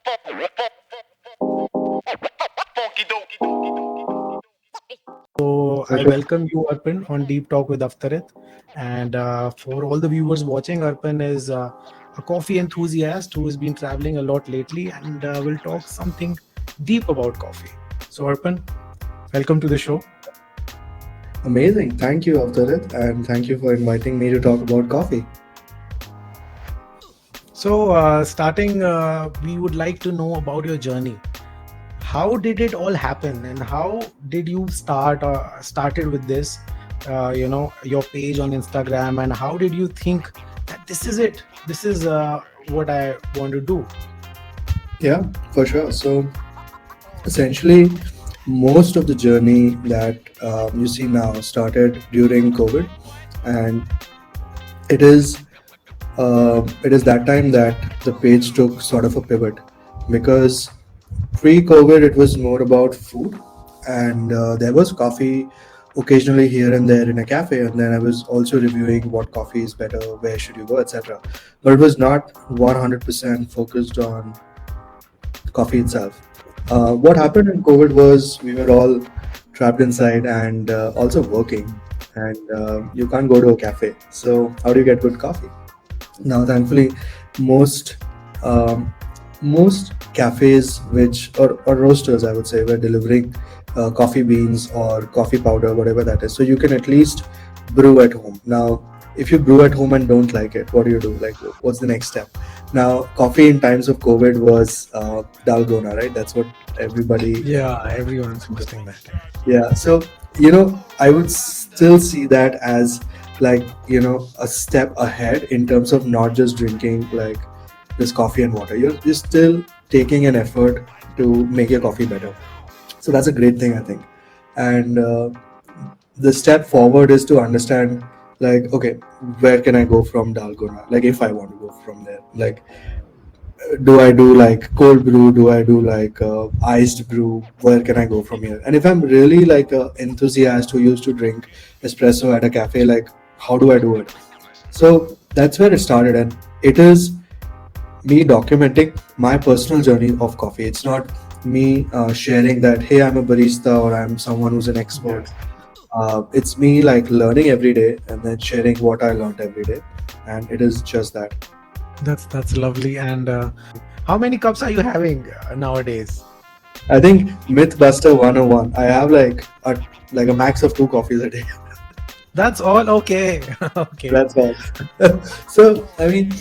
So I welcome you, Arpan, on Deep Talk with Avtarit. And for all the viewers watching, Arpan is a coffee enthusiast who has been traveling a lot lately, and will talk something deep about coffee. So Arpan, welcome to the show. Amazing. Thank you, Avtarit, and thank you for inviting me to talk about coffee. So starting, we would like to know about your journey. How did it all happen, and how did you started with this? Your page on Instagram, and how did you think that this is it? This is what I want to do. Yeah, for sure. So, essentially, most of the journey that you see now started during COVID, and it is it is that time that the page took sort of a pivot because pre-COVID it was more about food, and there was coffee occasionally here and there in a cafe, and then I was also reviewing what coffee is better, where should you go, etc. But it was not 100% focused on coffee itself. What happened in COVID was we were all trapped inside and also working, and you can't go to a cafe. So how do you get good coffee? Now, thankfully, most um, most cafes, or roasters, I would say, were delivering coffee beans or coffee powder, whatever that is. So you can at least brew at home. Now, if you brew at home and don't like it, what do you do? Like, what's the next step? Now, coffee in times of COVID was dalgona, right? That's what everybody. Yeah, everyone's posting that. Yeah. So I would still see that as like a step ahead in terms of not just drinking like this coffee and water. You're still taking an effort to make your coffee better. So that's a great thing, I think. And the step forward is to understand, like, okay, where can I go from dalgona? Like, if I want to go from there, like, do I do like cold brew? Do I do like iced brew? Where can I go from here? And if I'm really like a enthusiast who used to drink espresso at a cafe, like, how do I do it? So that's where it started, and it is me documenting my personal journey of coffee. It's not me sharing that, hey, I'm a barista or I'm someone who's an expert. It's me like learning every day and then sharing what I learned every day, and it is just that. That's lovely. And how many cups are you having nowadays? I think Mythbuster 101. I have like a max of 2 coffees a day. That's all. Okay. Okay. That's all. So I mean,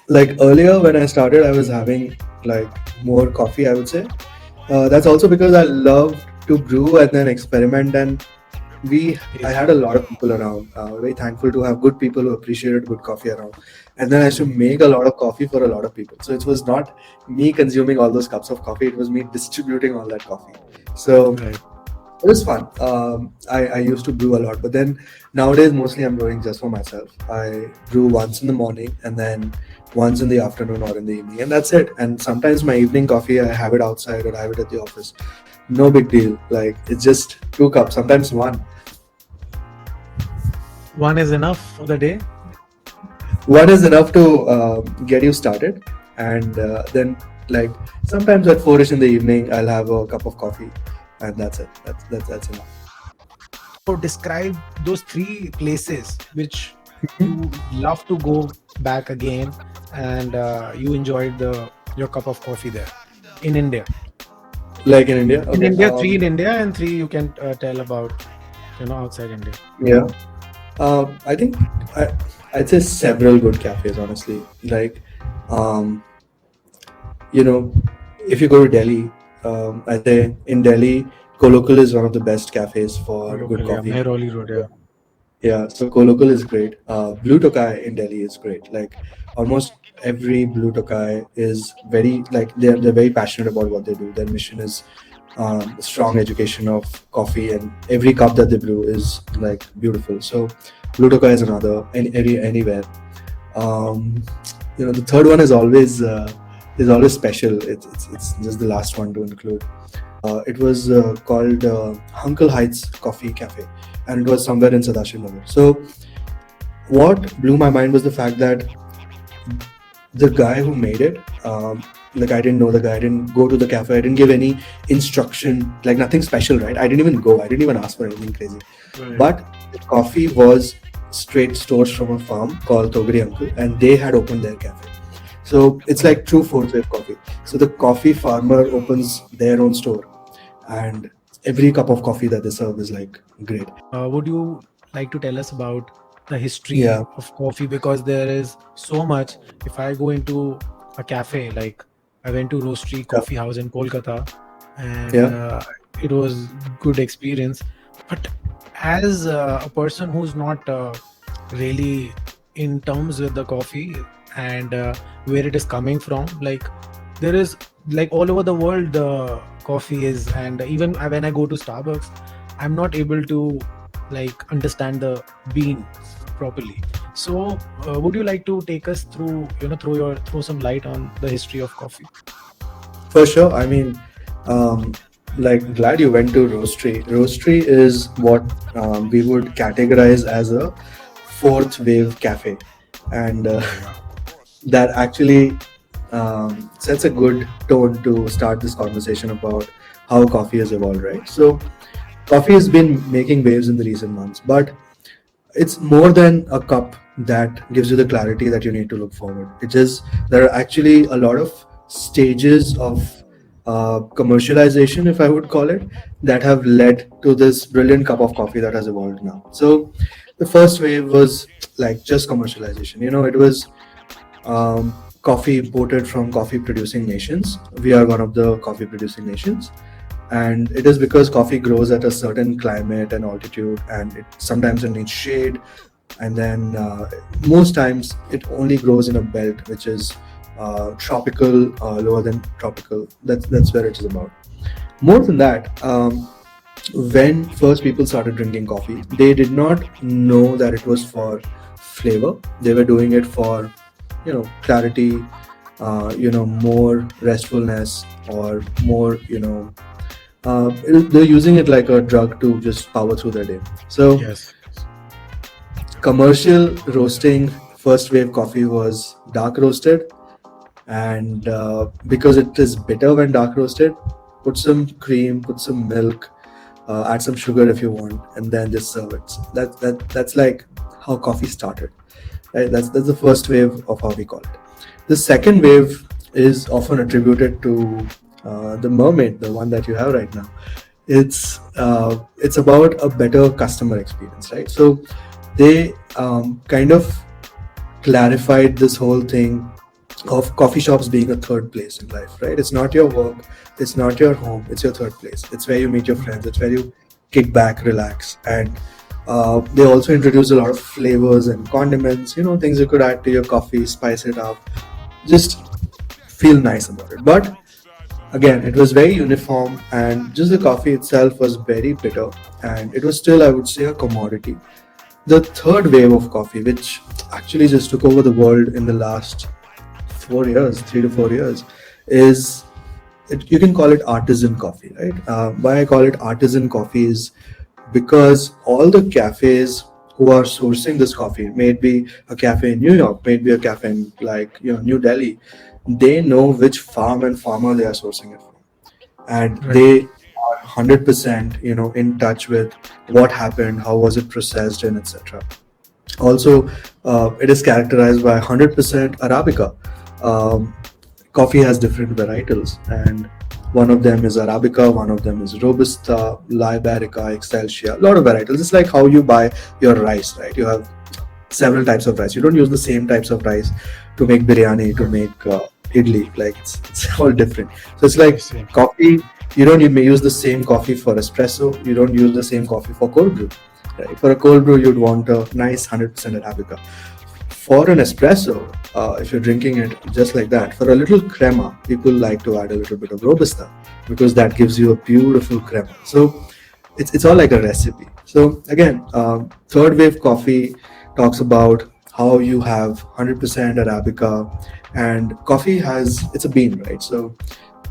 like earlier when I started, I was having like more coffee, I would say. That's also because I love to brew and then experiment, and I had a lot of people around. Very thankful to have good people who appreciated good coffee around. And then I used to make a lot of coffee for a lot of people. So it was not me consuming all those cups of coffee, it was me distributing all that coffee. So Right. it was fun. I used to brew a lot, but then nowadays mostly I'm brewing just for myself. I brew once in the morning and then once in the afternoon or in the evening, and that's it. And sometimes my evening coffee, I have it outside or I have it at the office. No big deal. Like, it's just 2 cups, sometimes one. One is enough for the day. One is enough to get you started, and then like sometimes at 4ish in the evening, I'll have a cup of coffee, and that's it. That's enough. So describe those 3 places which you love to go back again, and you enjoyed your cup of coffee there in India. Like in India, In okay. India, 3 in India, and 3 you can tell about outside India. Yeah. I think I'd say several good cafes, honestly. Like, um, you know, if you go to Delhi, I'd say in Delhi, Colloquial is one of the best cafes for good Local, yeah, coffee. Mehrauli Road, yeah. Yeah, so Colloquial is great. Blue Tokai in Delhi is great. Like, almost every Blue Tokai is very, like, they're very passionate about what they do. Their mission is strong education of coffee, and every cup that they brew is like beautiful. So Blue Tokai is another, anywhere. Um, the third one is always special. It's just the last one to include. It was called Uncle Heights Coffee Cafe, and it was somewhere in Sadashiv Nagar. So what blew my mind was the fact that the guy who made it, Like, I didn't know the guy. I didn't go to the cafe. I didn't give any instruction, like nothing special, right? I didn't even go. I didn't even ask for anything crazy. Right. But the coffee was straight sourced from a farm called Togri Uncle, and they had opened their cafe. So it's Oh. like true fourth wave coffee. So the coffee farmer opens their own store, and every cup of coffee that they serve is like great. Would you like to tell us about the history Yeah, of coffee? Because there is so much. If I go into a cafe, like I went to Roastery yeah, Coffee House in Kolkata, and yeah. it was good experience. But as a person who's not really in terms with the coffee and where it is coming from, like there is like all over the world the coffee is, and even when I go to Starbucks, I'm not able to like understand the bean properly. So would you like to take us through, throw some light on the history of coffee? For sure. I mean, um, like, glad you went to Roastery. Roastery is what we would categorize as a fourth wave cafe, and Oh wow. that actually sets a good tone to start this conversation about how coffee has evolved, right? So, coffee has been making waves in the recent months, but it's more than a cup that gives you the clarity that you need to look forward. It is There are actually a lot of stages of commercialization, if I would call it, that have led to this brilliant cup of coffee that has evolved now. So the first wave was like just commercialization. It was coffee imported from coffee producing nations. We are one of the coffee producing nations, and it is because coffee grows at a certain climate and altitude, and it needs shade, and then most times it only grows in a belt which is tropical, lower than tropical. That's where it is about. More than that, when first people started drinking coffee, they did not know that it was for flavor. They were doing it for clarity, more restfulness, or more they're using it like a drug to just power through their day. So Yes. commercial roasting, first wave coffee was dark roasted, and because it is bitter when dark roasted, put some cream, put some milk, add some sugar if you want, and then just serve it. So that's like how coffee started, right? That's the first wave of how we call it. The second wave is often attributed to the mermaid, the one that you have right now. It's about a better customer experience, right? So they kind of clarified this whole thing of coffee shops being a third place in life, right? It's not your work, it's not your home, it's your third place. It's where you meet your friends, it's where you kick back, relax. And they also introduced a lot of flavors and condiments, things you could add to your coffee, spice it up, just feel nice about it. But again, it was very uniform, and just the coffee itself was very bitter, and it was still, I would say, a commodity. The third wave of coffee, which actually just took over the world in the last 4 years, 3 to 4 years, is you can call it artisan coffee, right? Why I call it artisan coffee is because all the cafes who are sourcing this coffee, may it be a cafe in New York, may it be a cafe in like New Delhi, they know which farm and farmer they are sourcing it from, and Right. they are 100% in touch with what happened, how was it processed, and etc. Also, it is characterized by 100% Arabica. Um, Coffee has different varietals, and one of them is Arabica, one of them is Robusta, Liberica, Excelsia, a lot of varietals. It's like how you buy your rice, right? You have several types of rice. You don't use the same types of rice to make biryani, to make idli. Like it's all different. So it's I like see. coffee. You may use the same coffee for espresso. You don't use the same coffee for cold brew. Right? For a cold brew, you'd want a nice 100% Arabica. For an espresso, if you're drinking it just like that, for a little crema, people like to add a little bit of Robusta because that gives you a beautiful crema. So it's all like a recipe. So again, third wave coffee talks about how you have 100% Arabica, and coffee it's a bean, right? So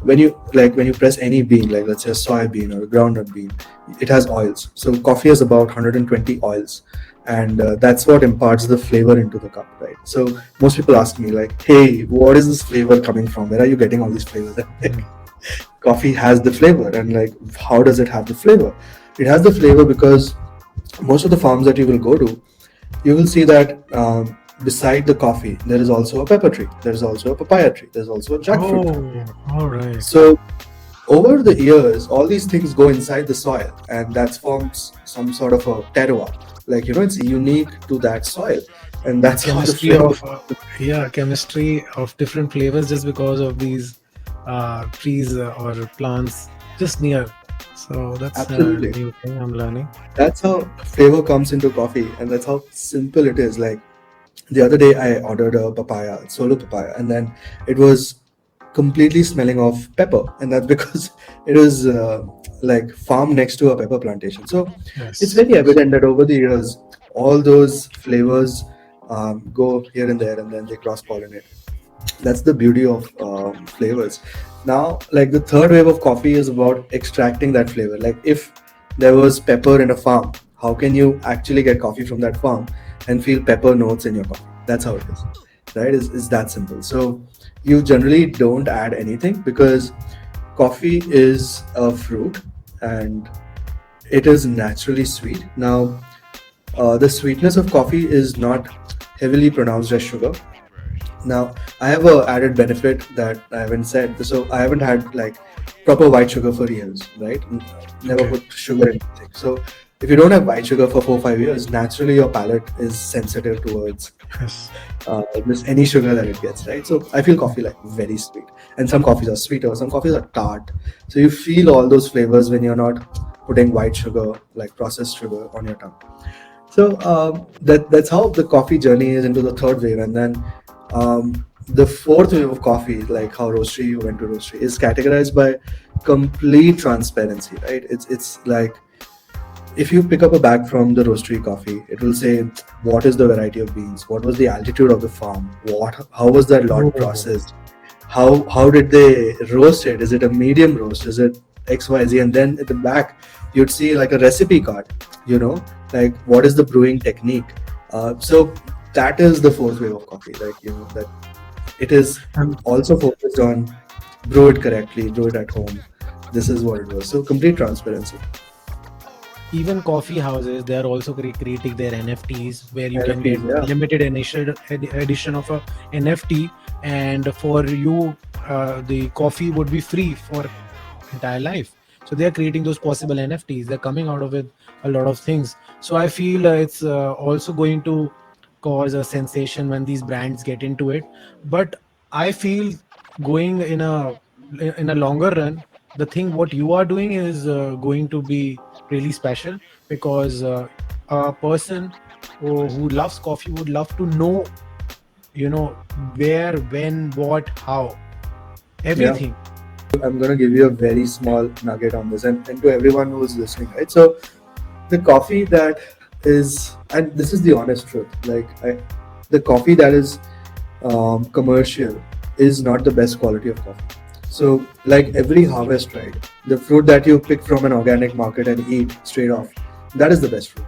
when you press any bean, like let's say a soybean or a groundnut bean, it has oils. So coffee has about 120 oils, and that's what imparts the flavor into the cup, right? So most people ask me like, hey, what is this flavor coming from? Where are you getting all these flavors? Mm. Coffee has the flavor, and like, how does it have the flavor? It has the flavor because most of the farms that you will go to, you will see that beside the coffee there is also a pepper tree, there is also a papaya tree, there's also a jackfruit tree. Oh, all right. So over the years, all these things go inside the soil, and that forms some sort of a terroir. Like, it's unique to that soil, and that's how the Chemistry flavor. of yeah, chemistry of different flavors just because of these trees or plants just near. So that's a Absolutely. new thing I'm learning. That's how flavor comes into coffee, and that's how simple it is. Like the other day, I ordered a papaya, solo papaya, and then it was completely smelling of pepper, and that's because it was like farmed next to a pepper plantation. So it's Yes. very evident that over the years, all those flavors go here and there, and then they cross pollinate. That's the beauty of flavors. Now, like the third wave of coffee is about extracting that flavor. Like if there was pepper in a farm, how can you actually get coffee from that farm and feel pepper notes in your coffee? That's how it is, right? Is that simple. So you generally don't add anything because coffee is a fruit, and it is naturally sweet. Now, the sweetness of coffee is not heavily pronounced as sugar. Now, I have a added benefit that I haven't said. So I haven't had like proper white sugar for years, right? Never Okay. put sugar in anything. So if you don't have white sugar for 4 5 years, naturally your palate is sensitive towards Yes. just any sugar that it gets, right? So I feel coffee like very sweet, and some coffees are sweeter, some coffees are tart. So you feel all those flavors when you're not putting white sugar, like processed sugar, on your tongue. So that's how the coffee journey is into the third wave, and then the fourth wave of coffee, like how roastery you went to roastery, is categorized by complete transparency, right? It's like if you pick up a bag from the roastery coffee, it will say what is the variety of beans, what was the altitude of the farm, how was that lot Oh, processed, how did they roast it? Is it a medium roast? Is it XYZ? And then at the back, you'd see like a recipe card, like what is the brewing technique. So that is the fourth wave of coffee, like that it is and also focused on brew it correctly, brew it at home. This is what it was. So complete transparency. even coffee houses, they are also creating their NFTs where you can get NFTs, yeah. limited edition of a NFT, and for you, the coffee would be free for entire life. So they are creating those possible NFTs. They're coming out of it a lot of things. So I feel it's also going to cause a sensation when these brands get into it. But I feel going in a longer run, the thing what you are doing is going to be really special because a person who loves coffee would love to know, where, when, what, how, Yeah. everything. I'm going to give you a very small nugget on this, and to everyone who's listening, right? So the coffee that is, and this is the honest truth, like the coffee that is commercial is not the best quality of coffee. So like every harvest, right, the fruit that you pick from an organic market and eat straight off, that is the best fruit.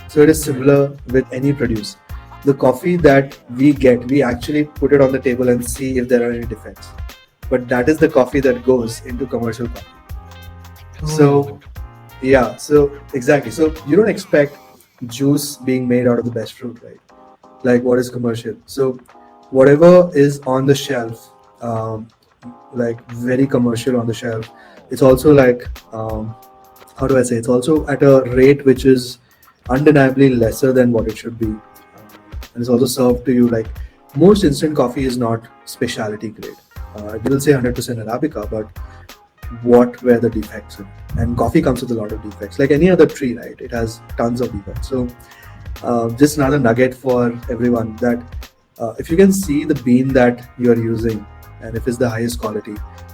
So it is Right. similar with any produce. The coffee that we get, we actually put it on the table and see if there are any defects, but that is the coffee that goes into commercial coffee. So Oh, yeah, so exactly. So you don't expect juice being made out of the best fruit, right? Like what is commercial. So whatever is on the shelf, like very commercial on the shelf, it's also like how do I say? It's also at a rate which is undeniably lesser than what it should be, and it's also served to you like most instant coffee is not specialty grade. They will say 100% arabica, but what were the defects? And coffee comes with a lot of defects, like any other tree, right? It has tons of defects. So just another nugget for everyone that if you can see the bean that you're using and if it's the highest quality,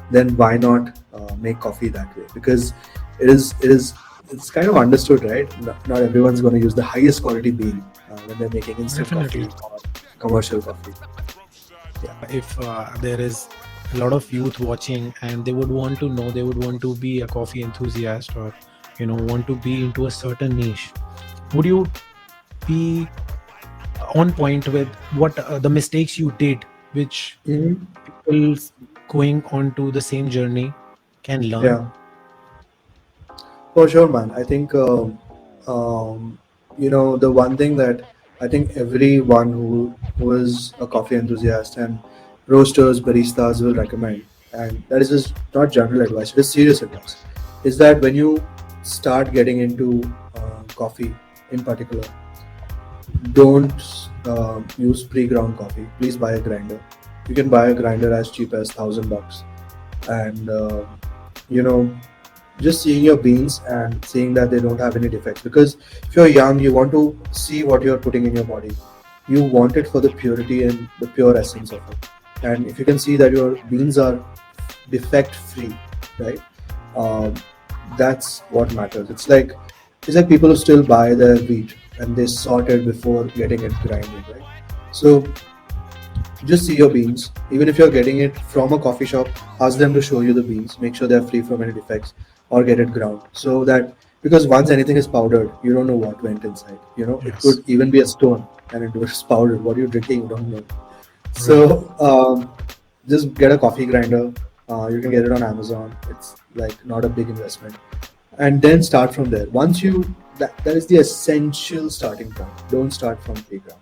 then why not make coffee that way? Because it's kind of understood, right? Not everyone's going to use the highest quality bean when they're making instant coffee definitely. or commercial coffee. Yeah. If there is a lot of youth watching, and they would want to know, they would want to be a coffee enthusiast, or want to be into a certain niche, would you be on point with what the mistakes you did, which Mhm. people going on to the same journey can learn? Yeah, for sure, man. I think um, the one thing that I think everyone who is a coffee enthusiast and roasters, baristas will recommend, and that is just not general advice; it is serious advice. Is that when you start getting into coffee, in particular, don't use pre-ground coffee. Please buy a grinder. You can buy a grinder as cheap as $1,000, and you know just seeing your beans and seeing that they don't have any defects, because if you're young you want to see what you're putting in your body. You want it for the purity and the pure essence of it, and if you can see that your beans are defect free, right? um, that's what matters. It's like people who still buy their wheat and they sort it before getting it grinded, right? So just see your beans. Even if you're getting it from a coffee shop, ask them to show you the beans. Make sure they're free from any defects, or get it ground. So that, because once anything is powdered, you don't know what went inside. It Yes. could even be a stone and it was powdered. What you're drinking, you don't know. Right. So just get a coffee grinder. You can get it on Amazon. It's like not a big investment, and then start from there. Once you that is the essential starting point. Don't start from playground.